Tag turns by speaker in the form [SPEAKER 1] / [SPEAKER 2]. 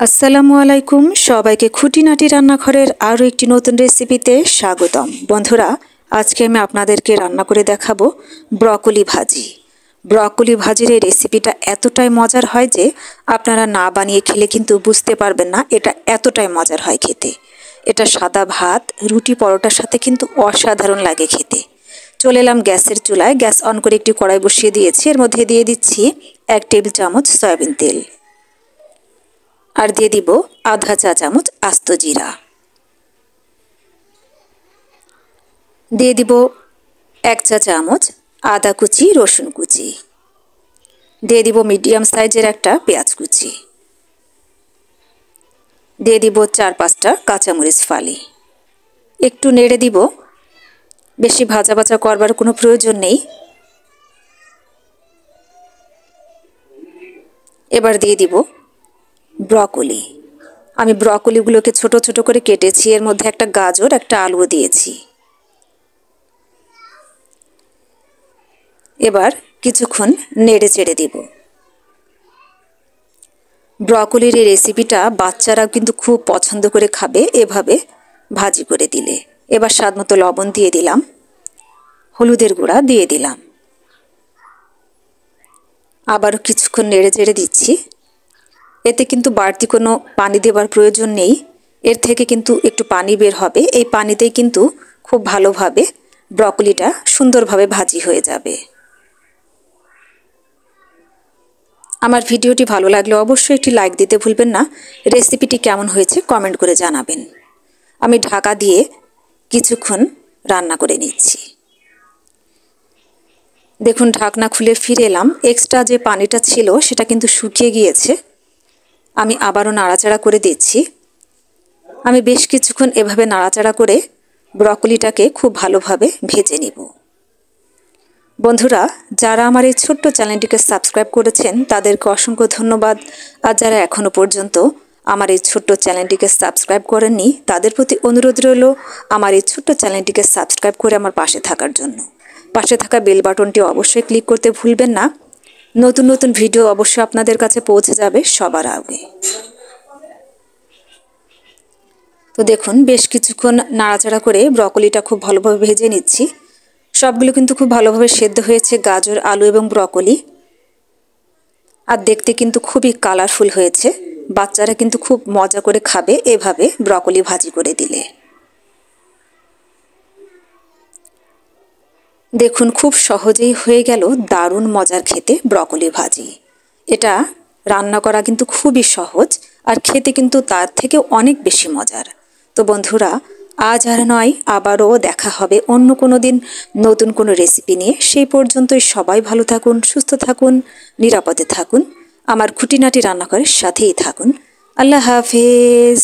[SPEAKER 1] আসসালামু আলাইকুম সবাইকে খুঁটিনাটি রান্নাঘরের আরও একটি নতুন রেসিপিতে স্বাগতম। বন্ধুরা, আজকে আমি আপনাদেরকে রান্না করে দেখাবো ব্রকলি ভাজি। ব্রকলি ভাজির এই রেসিপিটা এতটাই মজার হয় যে আপনারা না বানিয়ে খেলে কিন্তু বুঝতে পারবেন না এটা এতটাই মজার হয় খেতে। এটা সাদা ভাত, রুটি, পরোটার সাথে কিন্তু অসাধারণ লাগে খেতে। চলে এলাম গ্যাসের চুলায়। গ্যাস অন করে একটি কড়াই বসিয়ে দিয়েছি। এর মধ্যে দিয়ে দিচ্ছি 1 টেবিল চামচ সয়াবিন তেল, আর দিয়ে দিব আধা চা চামচ আস্ত জিরা, দিয়ে দিব 1 চা চামচ আদা কুচি, রসুন কুচি, দিয়ে দিব মিডিয়াম সাইজের একটা পেঁয়াজ কুচি, দিয়ে দিব 4-5টা কাঁচামরিচ ফালি। একটু নেড়ে দিব, বেশি ভাজা ভাজা করবার কোনো প্রয়োজন নেই। এবার দিয়ে দিব ব্রকলি। আমি ব্রকলিগুলোকে ছোট ছোট করে কেটেছি। এর মধ্যে একটা গাজর, একটা আলুও দিয়েছি। এবার কিছুক্ষণ নেড়ে চেড়ে দিব। ব্রকলির এই রেসিপিটা বাচ্চারাও কিন্তু খুব পছন্দ করে খাবে এভাবে ভাজি করে দিলে। এবার স্বাদমতো লবণ দিয়ে দিলাম, হলুদের গুঁড়া দিয়ে দিলাম, আবারও কিছুক্ষণ নেড়ে চেড়ে দিচ্ছি। এতে কিন্তু বাড়তি কোনো পানি দেওয়ার প্রয়োজন নেই। এর থেকে কিন্তু একটু পানি বের হবে। এই পানিতেই কিন্তু খুব ভালোভাবে ব্রকলিটা সুন্দরভাবে ভাজি হয়ে যাবে। আমার ভিডিওটি ভালো লাগলে অবশ্যই একটি লাইক দিতে ভুলবেন না। রেসিপিটি কেমন হয়েছে কমেন্ট করে জানাবেন। আমি ঢাকা দিয়ে কিছুক্ষণ রান্না করে নিচ্ছি। দেখুন, ঢাকনা খুলে ফিরে এলাম। এক্সট্রা যে পানিটা ছিল সেটা কিন্তু শুকিয়ে গিয়েছে। আমি আবারও নাড়াচাড়া করে দিচ্ছি। আমি বেশ কিছুক্ষণ এভাবে নাড়াচাড়া করে ব্রকলিটাকে খুব ভালোভাবে ভেজে নিব। বন্ধুরা, যারা আমার এই ছোট্ট চ্যানেলটিকে সাবস্ক্রাইব করেছেন তাদেরকে অসংখ্য ধন্যবাদ। আর যারা এখনও পর্যন্ত আমার এই ছোট্ট চ্যানেলটিকে সাবস্ক্রাইব করেননি তাদের প্রতি অনুরোধ রইল আমার এই ছোট্ট চ্যানেলটিকে সাবস্ক্রাইব করে আমার পাশে থাকার জন্য। পাশে থাকা বেল বাটনটি অবশ্যই ক্লিক করতে ভুলবেন না। নতুন নতুন ভিডিও অবশ্যই আপনাদের কাছে পৌঁছে যাবে সবার আগে। তো দেখুন, বেশ কিছুক্ষণ নাড়াচাড়া করে ব্রকলিটা খুব ভালোভাবে ভেজে নিচ্ছি। সবগুলো কিন্তু খুব ভালোভাবে সেদ্ধ হয়েছে, গাজর, আলু এবং ব্রকলি। আর দেখতে কিন্তু খুবই কালারফুল হয়েছে। বাচ্চারা কিন্তু খুব মজা করে খাবে এভাবে ব্রকলি ভাজি করে দিলে। দেখুন, খুব সহজেই হয়ে গেল দারুণ মজার খেতে ব্রকলি ভাজি। এটা রান্না করা কিন্তু খুবই সহজ, আর খেতে কিন্তু তার থেকে অনেক বেশি মজার। তো বন্ধুরা, আজ আর নয়, আবারও দেখা হবে অন্য কোনো দিন নতুন কোনো রেসিপি নিয়ে। সেই পর্যন্তই সবাই ভালো থাকুন, সুস্থ থাকুন, নিরাপদে থাকুন। আমার খুঁটিনাটি রান্নাঘরের সাথেই থাকুন। আল্লাহ হাফেজ।